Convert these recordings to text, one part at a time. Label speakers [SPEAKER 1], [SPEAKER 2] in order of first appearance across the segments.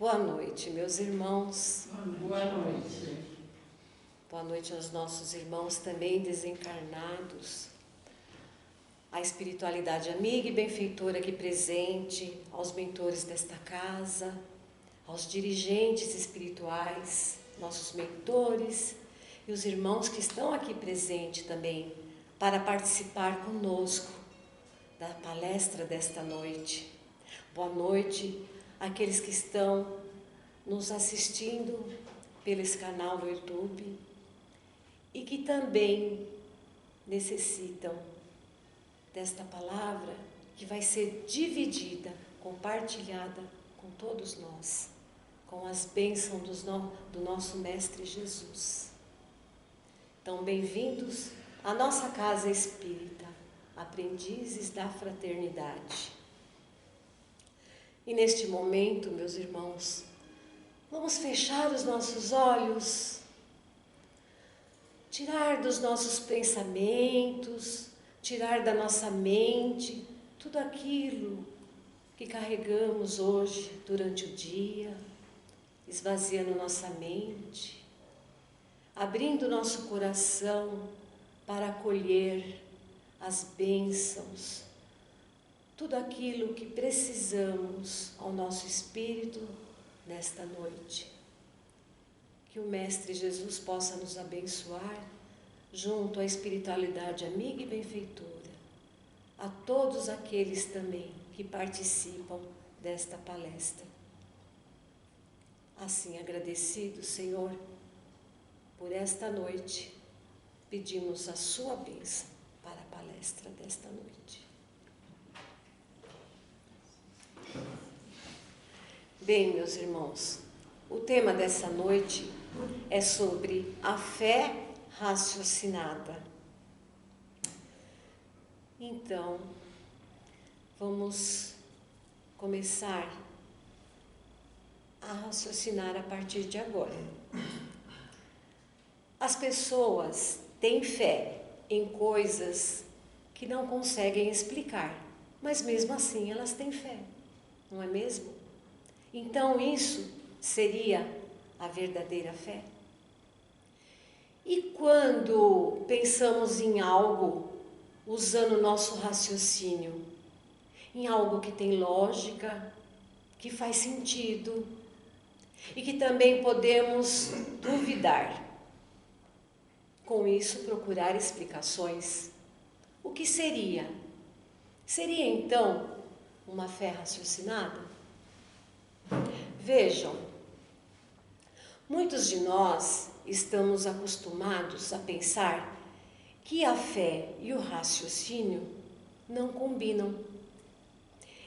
[SPEAKER 1] Boa noite, meus irmãos.
[SPEAKER 2] Boa noite.
[SPEAKER 1] Boa noite aos nossos irmãos também desencarnados. A espiritualidade amiga e benfeitora aqui presente, aos mentores desta casa, aos dirigentes espirituais, nossos mentores e os irmãos que estão aqui presentes também para participar conosco da palestra desta noite. Boa noite àqueles que estão nos assistindo pelo esse canal no YouTube e que também necessitam desta palavra que vai ser dividida, compartilhada com todos nós, com as bênçãos do nosso Mestre Jesus. Então, bem-vindos à nossa casa espírita, aprendizes da fraternidade. E neste momento, meus irmãos, vamos fechar os nossos olhos, tirar dos nossos pensamentos, tirar da nossa mente tudo aquilo que carregamos hoje durante o dia, esvaziando nossa mente, abrindo nosso coração para acolher as bênçãos, tudo aquilo que precisamos ao nosso espírito nesta noite. Que o Mestre Jesus possa nos abençoar junto à espiritualidade amiga e benfeitora, a todos aqueles também que participam desta palestra. Assim, agradecido, Senhor, por esta noite, pedimos a sua bênção para a palestra desta noite. Bem, meus irmãos, o tema dessa noite é sobre a fé raciocinada. Então, vamos começar a raciocinar a partir de agora. As pessoas têm fé em coisas que não conseguem explicar, mas mesmo assim elas têm fé, não é mesmo? Então isso seria a verdadeira fé? E quando pensamos em algo, usando o nosso raciocínio, em algo que tem lógica, que faz sentido e que também podemos duvidar, com isso procurar explicações, o que seria? Seria então uma fé raciocinada? Vejam, muitos de nós estamos acostumados a pensar que a fé e o raciocínio não combinam.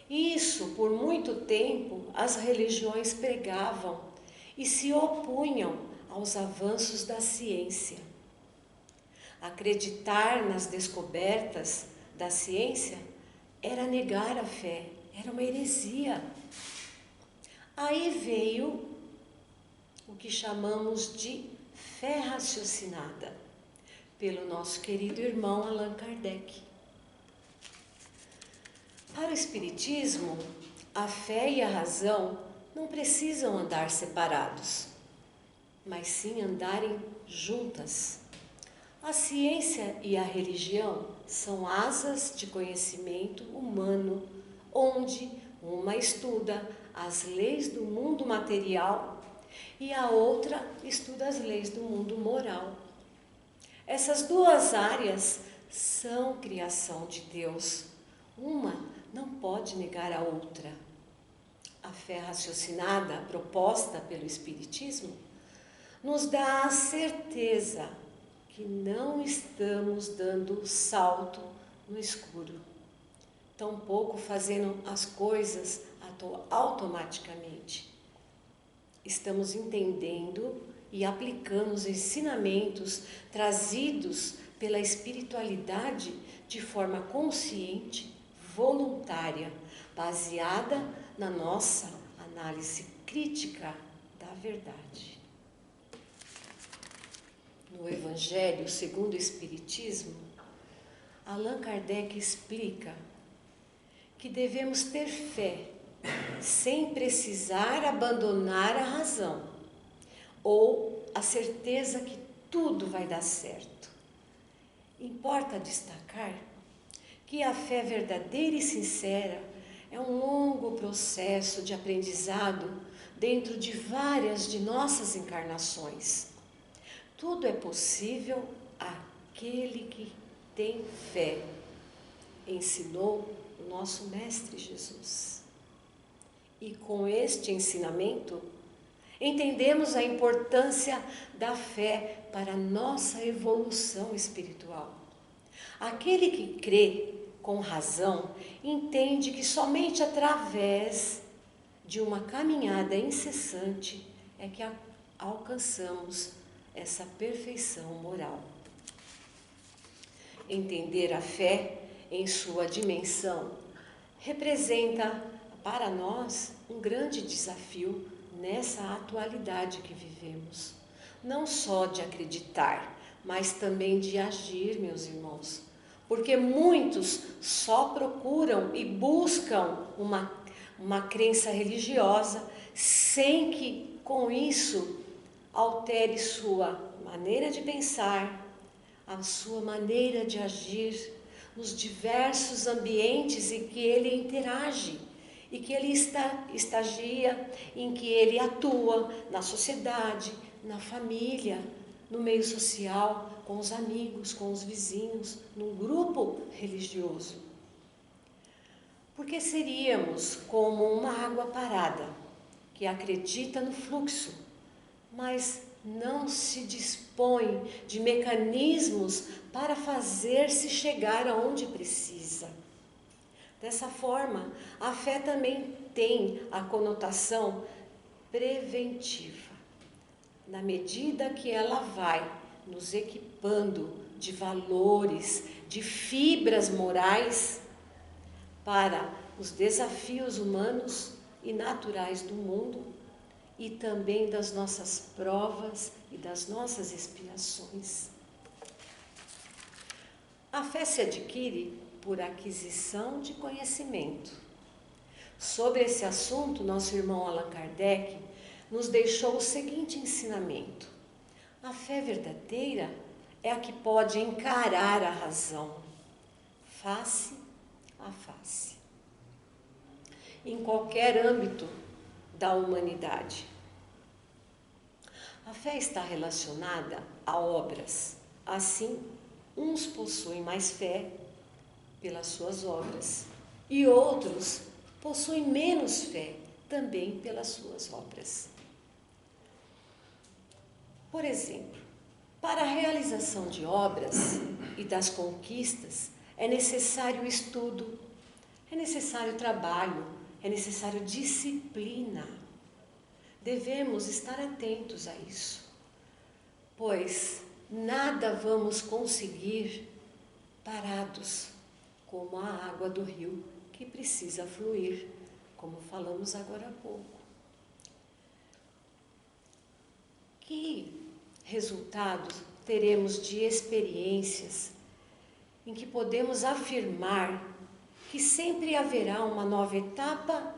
[SPEAKER 1] Isso, por muito tempo, as religiões pregavam e se opunham aos avanços da ciência. Acreditar nas descobertas da ciência era negar a fé, era uma heresia. Aí veio o que chamamos de fé raciocinada, pelo nosso querido irmão Allan Kardec. Para o Espiritismo, a fé e a razão não precisam andar separados, mas sim andarem juntas. A ciência e a religião são asas de conhecimento humano, onde uma estuda as leis do mundo material e a outra estuda as leis do mundo moral. Essas duas áreas são criação de Deus. Uma não pode negar a outra. A fé raciocinada proposta pelo Espiritismo nos dá a certeza que não estamos dando salto no escuro, tampouco fazendo as coisas automaticamente. Estamos entendendo e aplicando os ensinamentos trazidos pela espiritualidade de forma consciente, voluntária, baseada na nossa análise crítica da verdade. No Evangelho segundo o Espiritismo, Allan Kardec explica que devemos ter fé sem precisar abandonar a razão ou a certeza que tudo vai dar certo. Importa destacar que a fé verdadeira e sincera é um longo processo de aprendizado dentro de várias de nossas encarnações. Tudo é possível àquele que tem fé, ensinou o nosso Mestre Jesus. E com este ensinamento, entendemos a importância da fé para a nossa evolução espiritual. Aquele que crê com razão entende que somente através de uma caminhada incessante é que alcançamos essa perfeição moral. Entender a fé em sua dimensão representa para nós um grande desafio nessa atualidade que vivemos. Não só de acreditar, mas também de agir, meus irmãos. Porque muitos só procuram e buscam uma crença religiosa sem que com isso altere sua maneira de pensar, a sua maneira de agir nos diversos ambientes em que ele interage e que ele estagia, em que ele atua na sociedade, na família, no meio social, com os amigos, com os vizinhos, num grupo religioso. Porque seríamos como uma água parada, que acredita no fluxo, mas não se dispõe de mecanismos para fazer-se chegar aonde precisa. Dessa forma, a fé também tem a conotação preventiva, na medida que ela vai nos equipando de valores, de fibras morais para os desafios humanos e naturais do mundo e também das nossas provas e das nossas expiações. A fé se adquire por aquisição de conhecimento. Sobre esse assunto, nosso irmão Allan Kardec nos deixou o seguinte ensinamento: a fé verdadeira é a que pode encarar a razão, face a face, em qualquer âmbito da humanidade. A fé está relacionada a obras. Assim, uns possuem mais fé pelas suas obras e outros possuem menos fé também pelas suas obras. Por exemplo, para a realização de obras e das conquistas é necessário estudo, é necessário trabalho, é necessário disciplina. Devemos estar atentos a isso, pois nada vamos conseguir parados, como a água do rio que precisa fluir, como falamos agora há pouco. Que resultados teremos de experiências em que podemos afirmar que sempre haverá uma nova etapa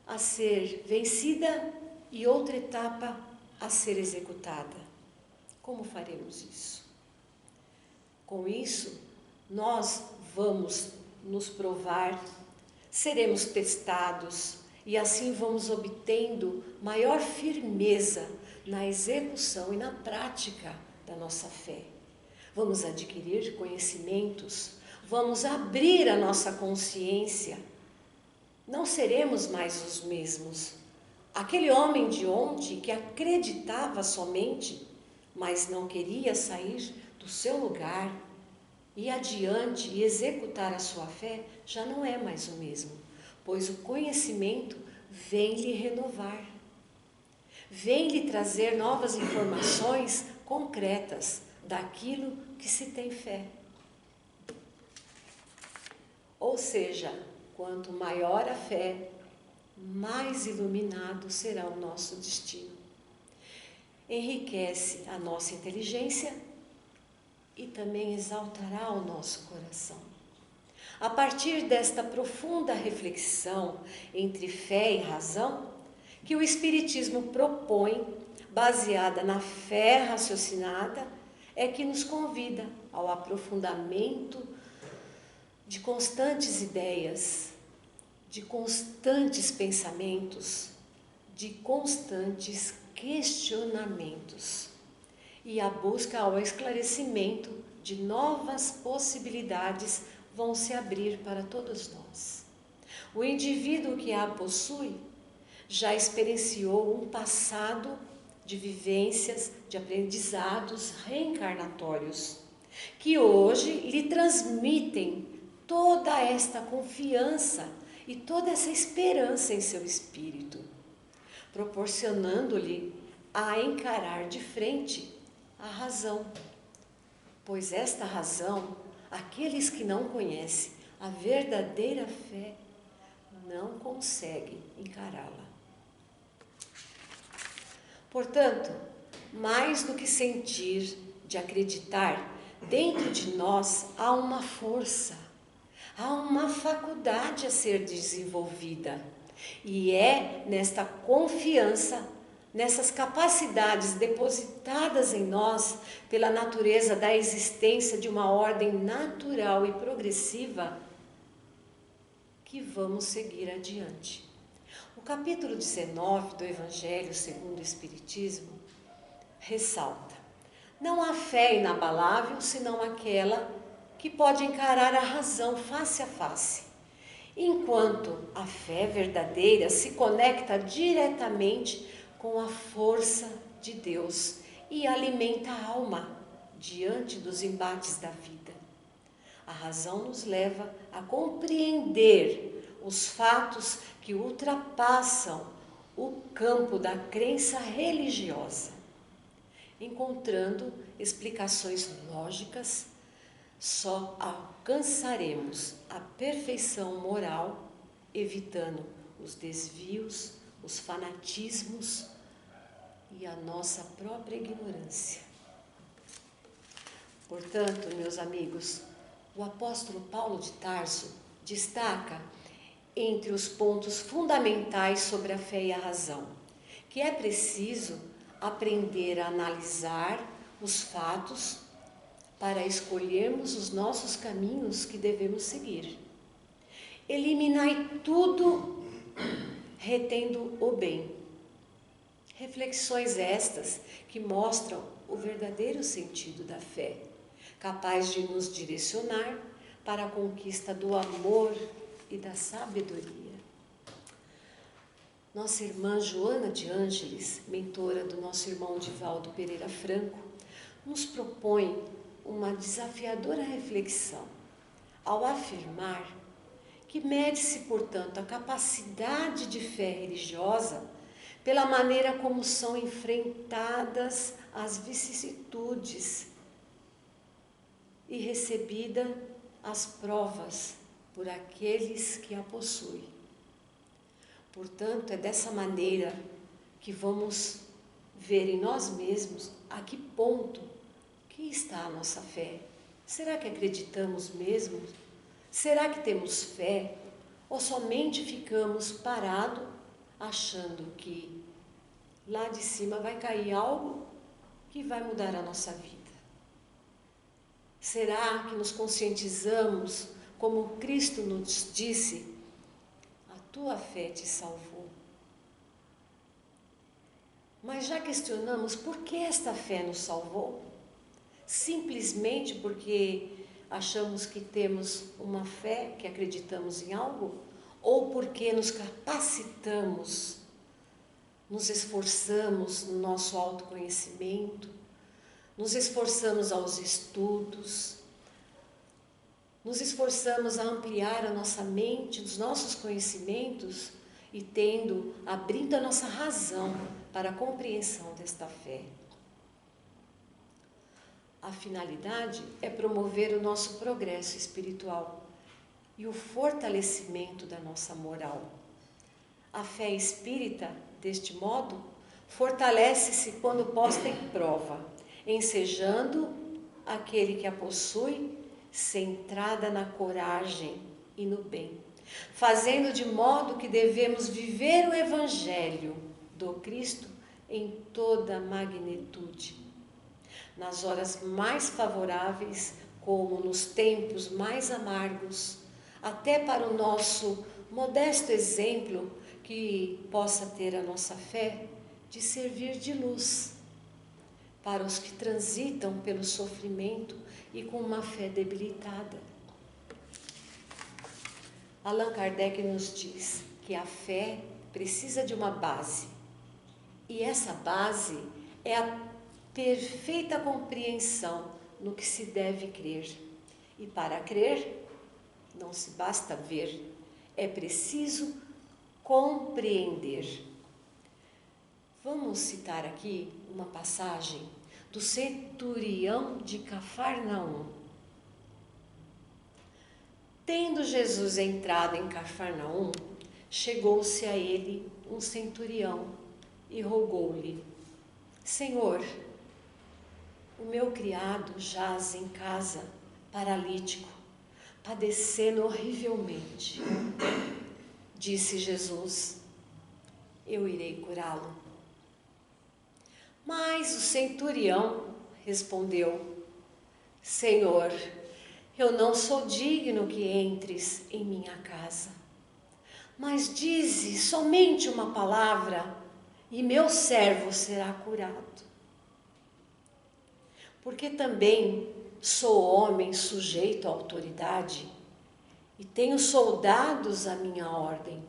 [SPEAKER 1] a ser vencida e outra etapa a ser executada? Como faremos isso? Com isso, nós vamos nos provar, seremos testados e assim vamos obtendo maior firmeza na execução e na prática da nossa fé. Vamos adquirir conhecimentos, vamos abrir a nossa consciência. Não seremos mais os mesmos. Aquele homem de ontem que acreditava somente, mas não queria sair do seu lugar, ir adiante e executar a sua fé, já não é mais o mesmo, pois o conhecimento vem lhe renovar, vem lhe trazer novas informações concretas daquilo que se tem fé. Ou seja, quanto maior a fé, mais iluminado será o nosso destino. Enriquece a nossa inteligência e também exaltará o nosso coração. A partir desta profunda reflexão entre fé e razão, que o Espiritismo propõe, baseada na fé raciocinada, é que nos convida ao aprofundamento de constantes ideias, de constantes pensamentos, de constantes questionamentos e a busca ao esclarecimento de novas possibilidades vão se abrir para todos nós. O indivíduo que a possui já experienciou um passado de vivências, de aprendizados reencarnatórios, que hoje lhe transmitem toda esta confiança e toda essa esperança em seu espírito, proporcionando-lhe a encarar de frente a razão, pois esta razão, aqueles que não conhecem a verdadeira fé, não conseguem encará-la. Portanto, mais do que sentir, de acreditar, dentro de nós há uma força, há uma faculdade a ser desenvolvida. E é nesta confiança, nessas capacidades depositadas em nós pela natureza da existência de uma ordem natural e progressiva, que vamos seguir adiante. O capítulo 19 do Evangelho segundo o Espiritismo ressalta: não há fé inabalável senão aquela que pode encarar a razão face a face, enquanto a fé verdadeira se conecta diretamente com a força de Deus e alimenta a alma diante dos embates da vida. A razão nos leva a compreender os fatos que ultrapassam o campo da crença religiosa, encontrando explicações lógicas. Só alcançaremos a perfeição moral, evitando os desvios, os fanatismos e a nossa própria ignorância. Portanto, meus amigos, o apóstolo Paulo de Tarso destaca entre os pontos fundamentais sobre a fé e a razão, que é preciso aprender a analisar os fatos para escolhermos os nossos caminhos que devemos seguir. Eliminai tudo, retendo o bem. Reflexões estas que mostram o verdadeiro sentido da fé, capaz de nos direcionar para a conquista do amor e da sabedoria. Nossa irmã Joana de Ângeles, mentora do nosso irmão Divaldo Pereira Franco, nos propõe uma desafiadora reflexão ao afirmar que mede-se, portanto, a capacidade de fé religiosa pela maneira como são enfrentadas as vicissitudes e recebida as provas por aqueles que a possuem. Portanto, é dessa maneira que vamos ver em nós mesmos a que ponto que está a nossa fé. Será que acreditamos mesmo? Será que temos fé? Ou somente ficamos parados achando que lá de cima vai cair algo que vai mudar a nossa vida? Será que nos conscientizamos, como Cristo nos disse, a tua fé te salvou? Mas já questionamos por que esta fé nos salvou? Simplesmente porque achamos que temos uma fé, que acreditamos em algo? Ou porque nos capacitamos, nos esforçamos no nosso autoconhecimento, nos esforçamos aos estudos, nos esforçamos a ampliar a nossa mente, os nossos conhecimentos e abrindo a nossa razão para a compreensão desta fé. A finalidade é promover o nosso progresso espiritual e o fortalecimento da nossa moral. A fé espírita, deste modo, fortalece-se quando posta em prova, ensejando aquele que a possui centrada na coragem e no bem, fazendo de modo que devemos viver o Evangelho do Cristo em toda a magnitude. Nas horas mais favoráveis, como nos tempos mais amargos, até para o nosso modesto exemplo que possa ter a nossa fé de servir de luz para os que transitam pelo sofrimento e com uma fé debilitada. Allan Kardec nos diz que a fé precisa de uma base, e essa base é a perfeita compreensão no que se deve crer. E para crer, não se basta ver, é preciso compreender. Vamos citar aqui uma passagem do centurião de Cafarnaum. Tendo Jesus entrado em Cafarnaum, chegou-se a ele um centurião e rogou-lhe: Senhor, o meu criado jaz em casa, paralítico, padecendo horrivelmente. Disse Jesus: eu irei curá-lo. Mas o centurião respondeu: Senhor, eu não sou digno que entres em minha casa, mas dize somente uma palavra e meu servo será curado. Porque também sou homem sujeito à autoridade e tenho soldados à minha ordem.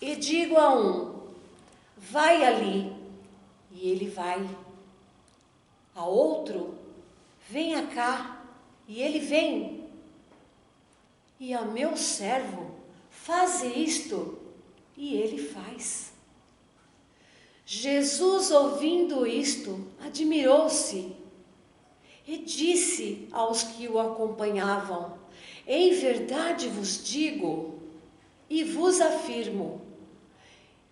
[SPEAKER 1] E digo a um: vai ali, e ele vai. A outro: venha cá, e ele vem. E a meu servo: faze isto, e ele faz. Jesus, ouvindo isto, admirou-se e disse aos que o acompanhavam: em verdade vos digo e vos afirmo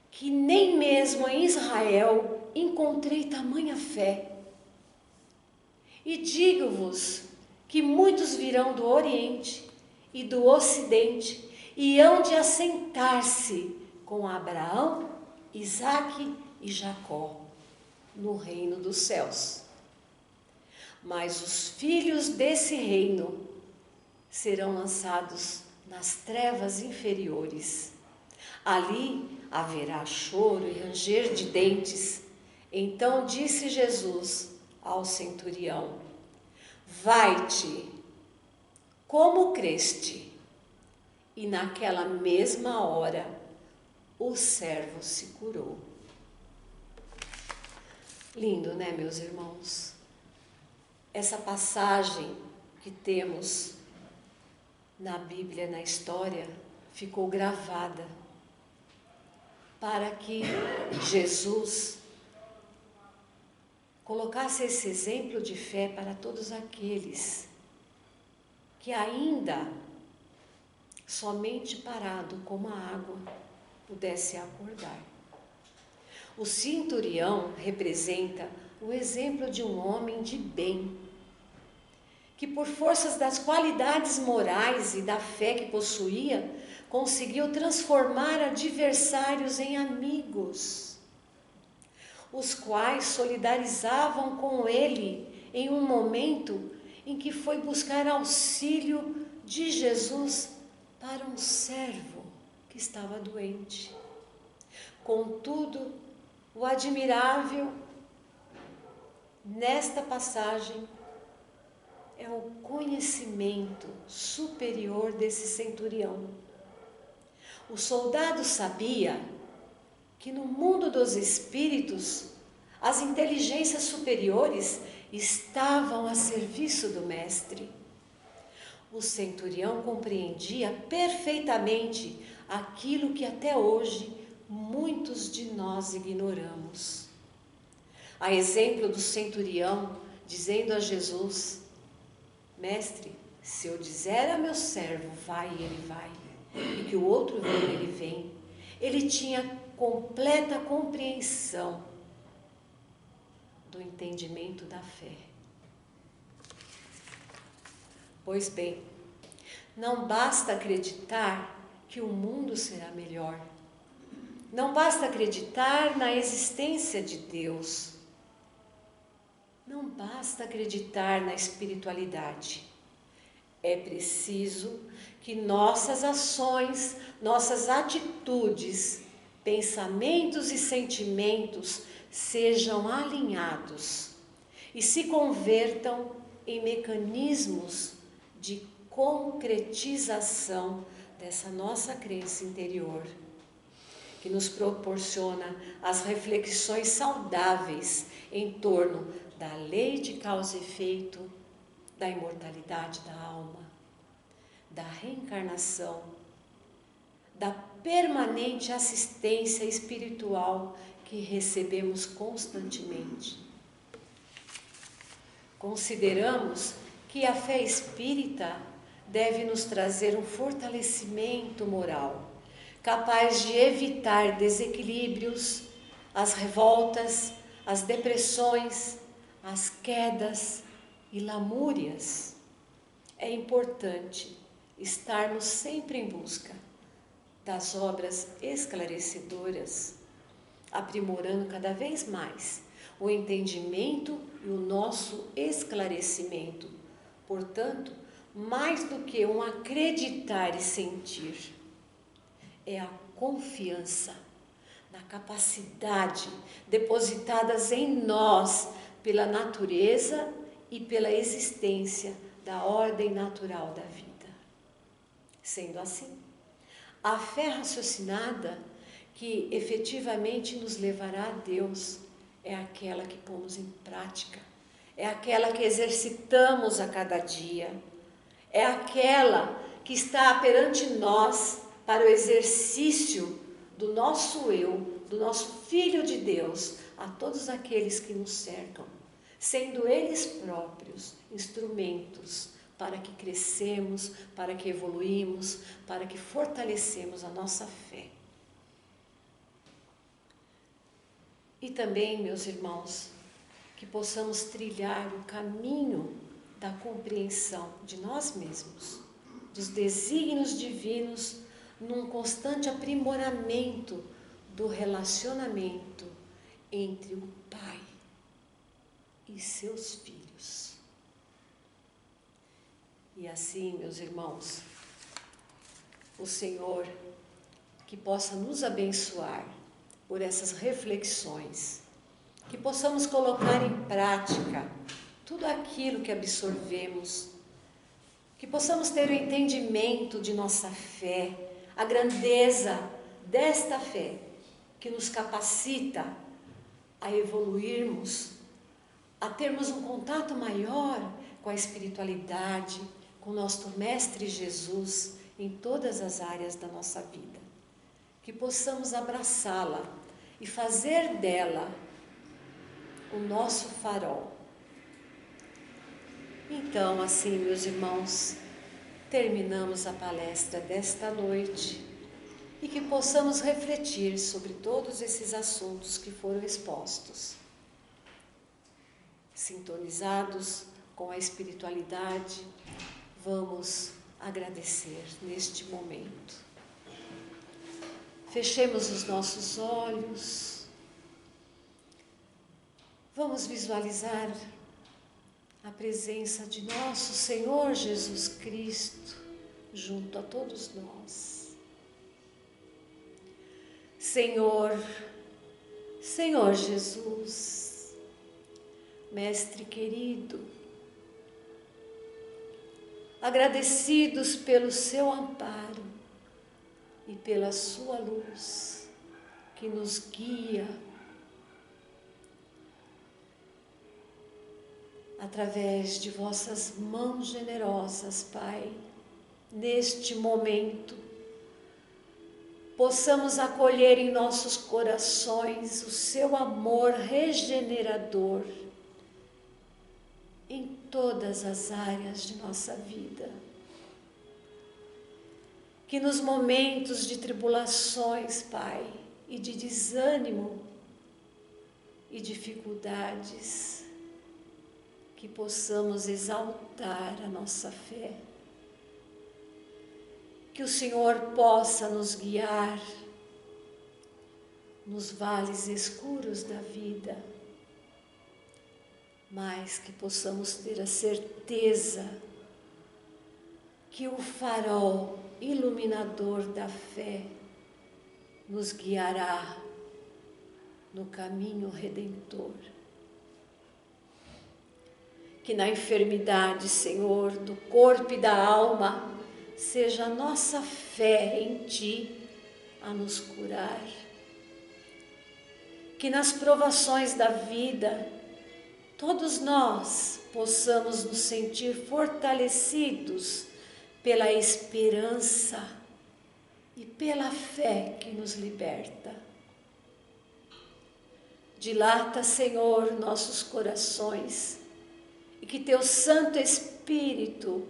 [SPEAKER 1] que nem mesmo em Israel encontrei tamanha fé. E digo-vos que muitos virão do Oriente e do Ocidente e hão de assentar-se com Abraão, Isaque e Jacó no reino dos céus. Mas os filhos desse reino serão lançados nas trevas inferiores. Ali haverá choro e ranger de dentes. Então disse Jesus ao centurião: vai-te, como creste. E naquela mesma hora o servo se curou. Lindo, né, meus irmãos? Essa passagem que temos na Bíblia, na história, ficou gravada para que Jesus colocasse esse exemplo de fé para todos aqueles que ainda, somente parado como a água, pudesse acordar. O centurião representa o exemplo de um homem de bem, que por forças das qualidades morais e da fé que possuía, conseguiu transformar adversários em amigos, os quais solidarizavam com ele em um momento em que foi buscar auxílio de Jesus para um servo que estava doente. Contudo, o admirável nesta passagem é o conhecimento superior desse centurião. O soldado sabia que no mundo dos espíritos as inteligências superiores estavam a serviço do mestre. O centurião compreendia perfeitamente aquilo que até hoje muitos de nós ignoramos. A exemplo do centurião dizendo a Jesus: mestre, se eu dizer a meu servo vai, ele vai, e que o outro vem, ele vem. Ele tinha completa compreensão do entendimento da fé. Pois bem, não basta acreditar que o mundo será melhor. Não basta acreditar na existência de Deus. Não basta acreditar na espiritualidade. É preciso que nossas ações, nossas atitudes, pensamentos e sentimentos sejam alinhados e se convertam em mecanismos de concretização dessa nossa crença interior, que nos proporciona as reflexões saudáveis em torno da lei de causa e efeito, da imortalidade da alma, da reencarnação, da permanente assistência espiritual que recebemos constantemente. Consideramos que a fé espírita deve nos trazer um fortalecimento moral, capaz de evitar desequilíbrios, as revoltas, as depressões, as quedas e lamúrias. É importante estarmos sempre em busca das obras esclarecedoras, aprimorando cada vez mais o entendimento e o nosso esclarecimento. Portanto, mais do que um acreditar e sentir, é a confiança na capacidade depositadas em nós pela natureza e pela existência da ordem natural da vida. Sendo assim, a fé raciocinada que efetivamente nos levará a Deus é aquela que pomos em prática, é aquela que exercitamos a cada dia, é aquela que está perante nós para o exercício do nosso eu, do nosso Filho de Deus, a todos aqueles que nos cercam, sendo eles próprios instrumentos para que crescemos, para que evoluímos, para que fortalecemos a nossa fé. E também, meus irmãos, que possamos trilhar o caminho da compreensão de nós mesmos, dos desígnios divinos, num constante aprimoramento do relacionamento entre o Pai e seus filhos. E assim, meus irmãos, o Senhor que possa nos abençoar por essas reflexões, que possamos colocar em prática tudo aquilo que absorvemos, que possamos ter o entendimento de nossa fé, a grandeza desta fé que nos capacita a evoluirmos, a termos um contato maior com a espiritualidade, com o nosso Mestre Jesus em todas as áreas da nossa vida. Que possamos abraçá-la e fazer dela o nosso farol. Então, assim, meus irmãos, terminamos a palestra desta noite e que possamos refletir sobre todos esses assuntos que foram expostos, sintonizados com a espiritualidade. Vamos agradecer neste momento. Fechemos os nossos olhos. Vamos visualizar a presença de nosso Senhor Jesus Cristo junto a todos nós. Senhor Jesus, Mestre querido, agradecidos pelo seu amparo e pela sua luz que nos guia através de vossas mãos generosas, Pai, neste momento, possamos acolher em nossos corações o seu amor regenerador em todas as áreas de nossa vida. Que nos momentos de tribulações, Pai, e de desânimo e dificuldades, que possamos exaltar a nossa fé, que o Senhor possa nos guiar nos vales escuros da vida, mas que possamos ter a certeza que o farol iluminador da fé nos guiará no caminho redentor. Que na enfermidade, Senhor, do corpo e da alma, seja a nossa fé em Ti a nos curar. Que nas provações da vida, todos nós possamos nos sentir fortalecidos pela esperança e pela fé que nos liberta. Dilata, Senhor, nossos corações e que Teu Santo Espírito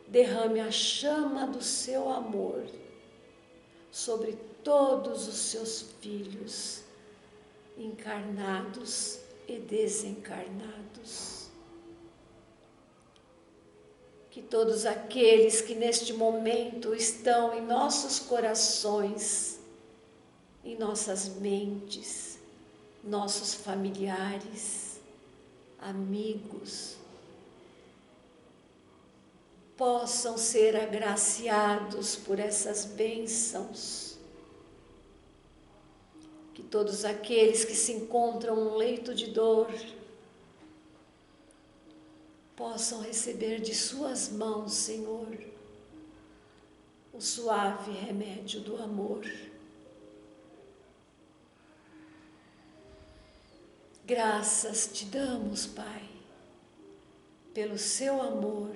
[SPEAKER 1] derrame a chama do Seu amor sobre todos os Seus filhos, encarnados e desencarnados. Que todos aqueles que neste momento estão em nossos corações, em nossas mentes, nossos familiares, amigos, possam ser agraciados por essas bênçãos. Que todos aqueles que se encontram num leito de dor possam receber de Suas mãos, Senhor, o suave remédio do amor. Graças Te damos, Pai, pelo Seu amor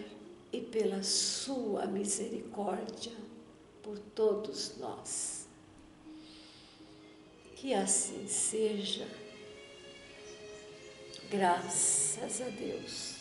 [SPEAKER 1] e pela Sua misericórdia por todos nós. Que assim seja. Graças a Deus.